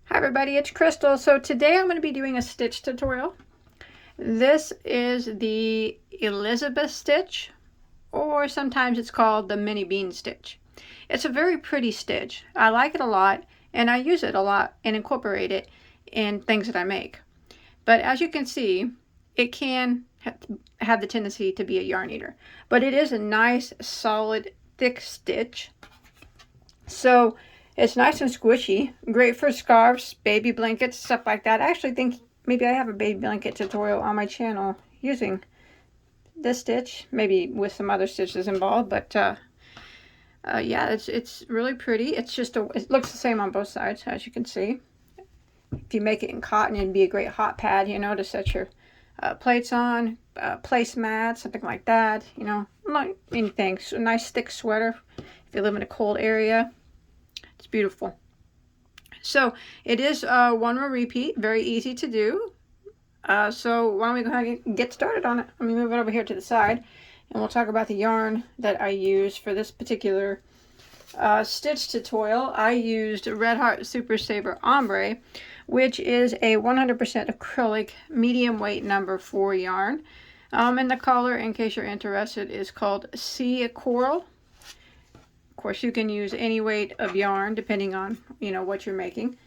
Hi everybody, it's Crystal. So today I'm going to be doing a stitch tutorial. This is the Elizabeth stitch, or sometimes it's called the mini bean stitch. It's a very pretty stitch. I like it a lot and I use it a lot and incorporate it in things that I make. But as you can see, it can have the tendency to be a yarn eater. But it is a nice, solid, thick stitch. So it's nice and squishy, great for scarves, baby blankets, stuff like that. I actually think maybe I have a baby blanket tutorial on my channel using this stitch, maybe with some other stitches involved, but yeah, it's really pretty. It's just it looks the same on both sides, as you can see. If you make it in cotton, it'd be a great hot pad, you know, to set your plates on, placemat, something like that, you know, not anything. So a nice thick sweater if you live in a cold area. It's beautiful. So it is one row repeat, very easy to do. So why don't we go ahead and get started on it. Let me move it over here to the side and we'll talk about the yarn that I use for this particular stitch tutorial. I used Red Heart Super Saver Ombre, which is a 100% acrylic medium weight number 4 yarn. And the color, in case you're interested, is called Sea Coral. Of course, you can use any weight of yarn depending on, you know, what you're making.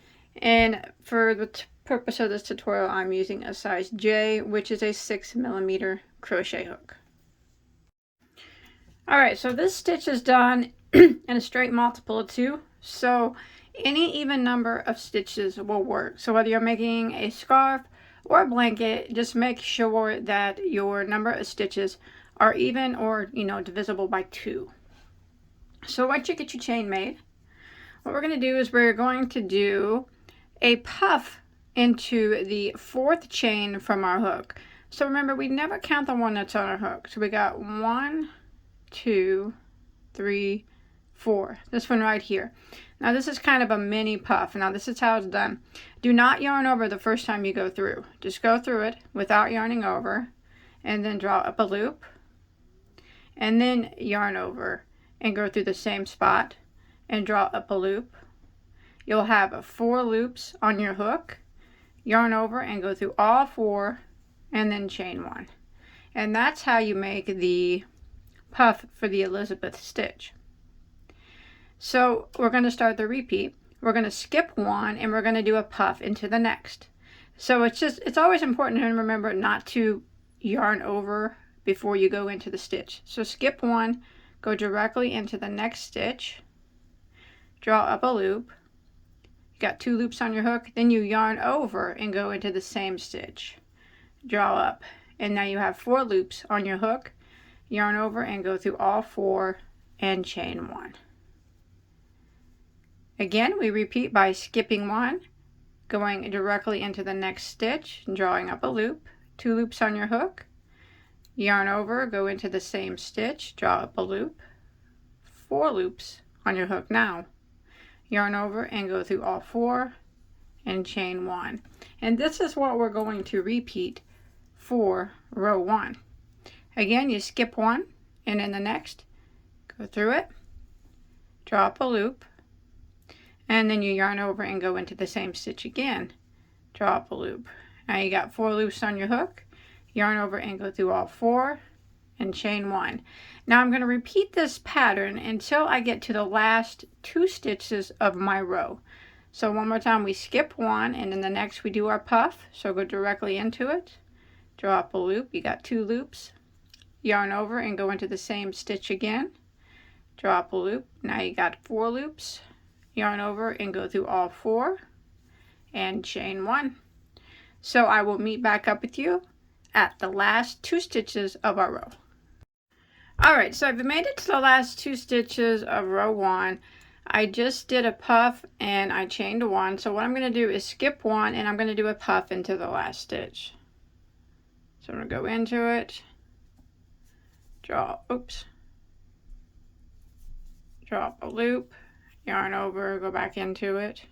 And for the purpose of this tutorial, I'm using a size J, which is a 6mm crochet hook. Alright, so this stitch is done in a straight multiple of 2. So any even number of stitches will work. So whether you're making a scarf or a blanket, just make sure that your number of stitches are even or, you know, divisible by 2. So once you get your chain made, what we're going to do is we're going to do a puff into the 4th chain from our hook. So remember, we never count the one that's on our hook. So we got 1, 2, 3, 4. This one right here. Now this is kind of a mini puff. Now this is how it's done. Do not yarn over the first time you go through. Just go through it without yarning over, and then draw up a loop, and then yarn over and go through the same spot and draw up a loop. You'll have 4 loops on your hook, yarn over and go through all 4, and then chain 1. And that's how you make the puff for the Elizabeth stitch. So we're going to start the repeat. We're going to skip 1 and we're going to do a puff into the next. So it's always important to remember not to yarn over before you go into the stitch. So skip 1, go directly into the next stitch, draw up a loop. You got 2 loops on your hook, then you yarn over and go into the same stitch, draw up, and now you have 4 loops on your hook, yarn over and go through all 4 and chain 1. Again, we repeat by skipping 1, going directly into the next stitch, drawing up a loop, 2 loops on your hook, yarn over, go into the same stitch, draw up a loop, 4 loops on your hook now, yarn over and go through all 4 and chain 1. And this is what we're going to repeat for row 1. Again, you skip 1 and in the next, go through it, draw up a loop, and then you yarn over and go into the same stitch again, draw up a loop. Now you got 4 loops on your hook, yarn over and go through all 4 and chain 1. Now I'm going to repeat this pattern until I get to the last 2 stitches of my row. So one more time, we skip 1 and in the next we do our puff. So go directly into it, draw up a loop. You got 2 loops, yarn over and go into the same stitch again, draw up a loop. Now you got 4 loops, yarn over and go through all 4 and chain 1. So I will meet back up with you at the last 2 stitches of our row. Alright, so I've made it to the last 2 stitches of row 1. I just did a puff and I chained 1. So what I'm going to do is skip 1 and I'm going to do a puff into the last stitch. So I'm going to go into it, draw up a loop, yarn over, go back into it,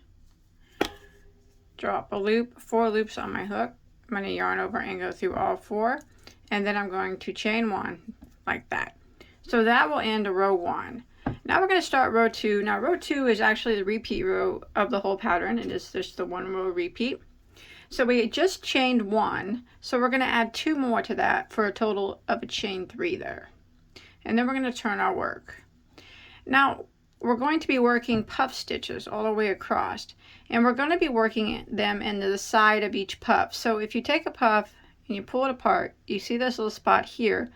draw up a loop, 4 loops on my hook. I'm going to yarn over and go through all 4, and then I'm going to chain 1 like that. So that will end row 1. Now we're going to start row 2. Now row 2 is actually the repeat row of the whole pattern, and it's just the 1 row repeat. So we just chained 1, so we're going to add 2 more to that for a total of a chain 3 there. And then we're going to turn our work. Now we're going to be working puff stitches all the way across, and we're going to be working them into the side of each puff. So if you take a puff and you pull it apart, you see this little spot here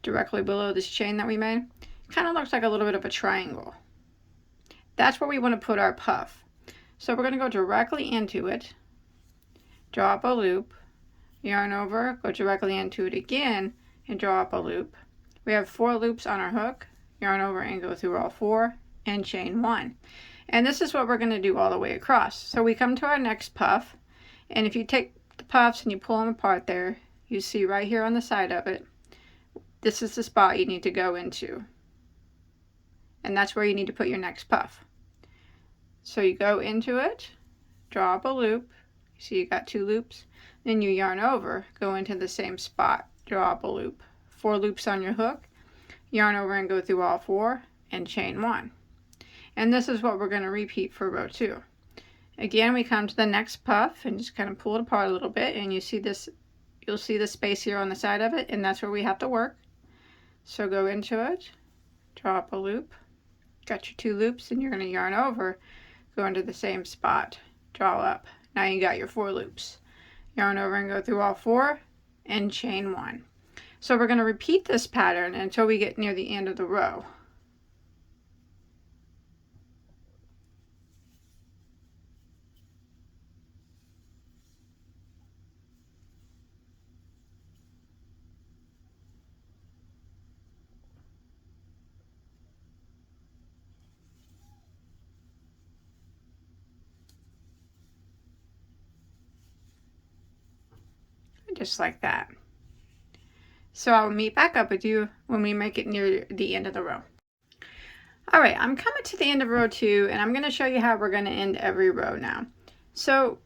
directly below this chain that we made. It kind of looks like a little bit of a triangle. That's where we want to put our puff. So we're going to go directly into it, draw up a loop, yarn over, go directly into it again, and draw up a loop. We have 4 loops on our hook, yarn over and go through all 4, and chain 1. And this is what we're going to do all the way across. So we come to our next puff, and if you take the puffs and you pull them apart there, you see right here on the side of it, this is the spot you need to go into. And that's where you need to put your next puff. So you go into it, draw up a loop, you see you got 2 loops, then you yarn over, go into the same spot, draw up a loop. 4 loops on your hook, yarn over and go through all 4, and chain 1. And this is what we're going to repeat for row 2. Again, we come to the next puff and just kind of pull it apart a little bit, and you see this, you'll see the space here on the side of it, and that's where we have to work. So go into it, draw up a loop, got your 2 loops, and you're going to yarn over, go into the same spot, draw up. Now you got your 4 loops. Yarn over and go through all 4, and chain 1. So we're going to repeat this pattern until we get near the end of the row. Just like that. So I'll meet back up with you when we make it near the end of the row. Alright, I'm coming to the end of row 2, and I'm going to show you how we're going to end every row now. So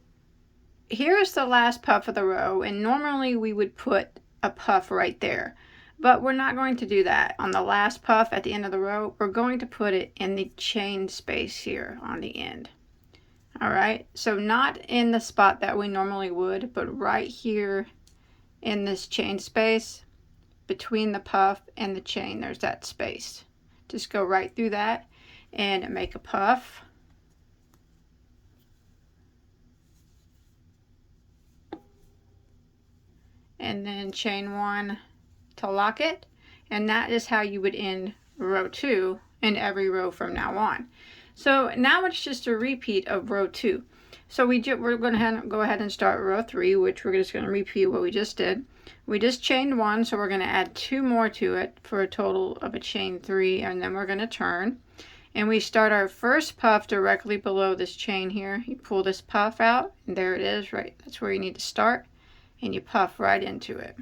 here's the last puff of the row, and normally we would put a puff right there. But we're not going to do that. On the last puff at the end of the row, we're going to put it in the chain space here on the end. Alright, so not in the spot that we normally would, but right here in this chain space between the puff and the chain, there's that space. Just go right through that and make a puff. And then chain 1 to lock it. And that is how you would end row 2 in every row from now on. So now it's just a repeat of row 2. So we're going to go ahead and start row 3, which we're just going to repeat what we just did. We just chained 1, so we're going to add 2 more to it for a total of a chain 3, and then we're going to turn. And we start our first puff directly below this chain here. You pull this puff out, and there it is, right? That's where you need to start, and you puff right into it.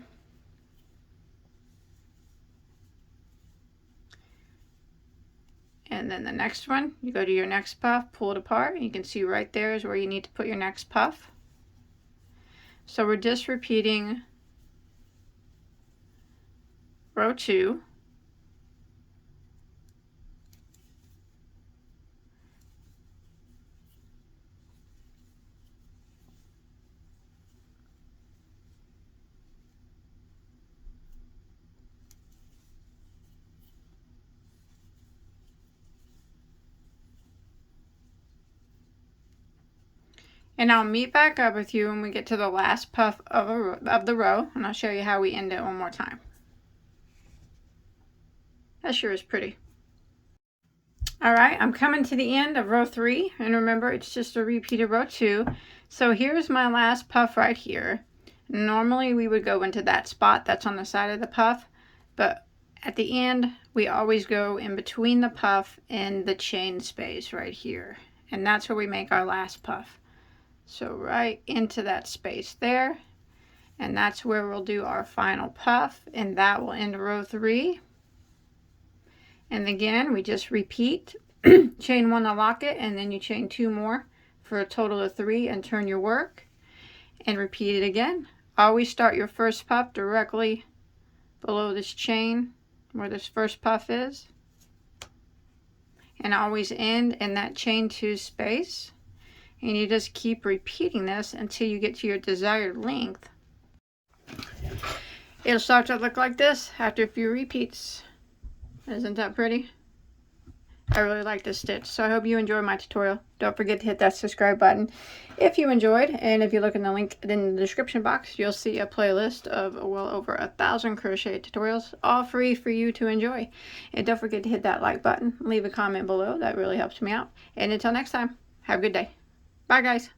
And then the next one, you go to your next puff, pull it apart, and you can see right there is where you need to put your next puff. So we're just repeating row 2. And I'll meet back up with you when we get to the last puff of the row, and I'll show you how we end it one more time. That sure is pretty. Alright, I'm coming to the end of row 3, and remember it's just a repeat of row 2. So here's my last puff right here. Normally we would go into that spot that's on the side of the puff, but at the end we always go in between the puff and the chain space right here. And that's where we make our last puff. So right into that space there, and that's where we'll do our final puff, and that will end row 3. And again, we just repeat, chain 1 to lock it, and then you chain 2 more for a total of 3, and turn your work, and repeat it again. Always start your first puff directly below this chain where this first puff is. and always end in that chain 2 space. And you just keep repeating this until you get to your desired length. It'll start to look like this after a few repeats. Isn't that pretty? I really like this stitch, so I hope you enjoyed my tutorial. Don't forget to hit that subscribe button if you enjoyed, and if you look in the link in the description box, you'll see a playlist of well over 1,000 crochet tutorials, all free for you to enjoy. And don't forget to hit that like button, leave a comment below, that really helps me out. And until next time, have a good day. Bye guys.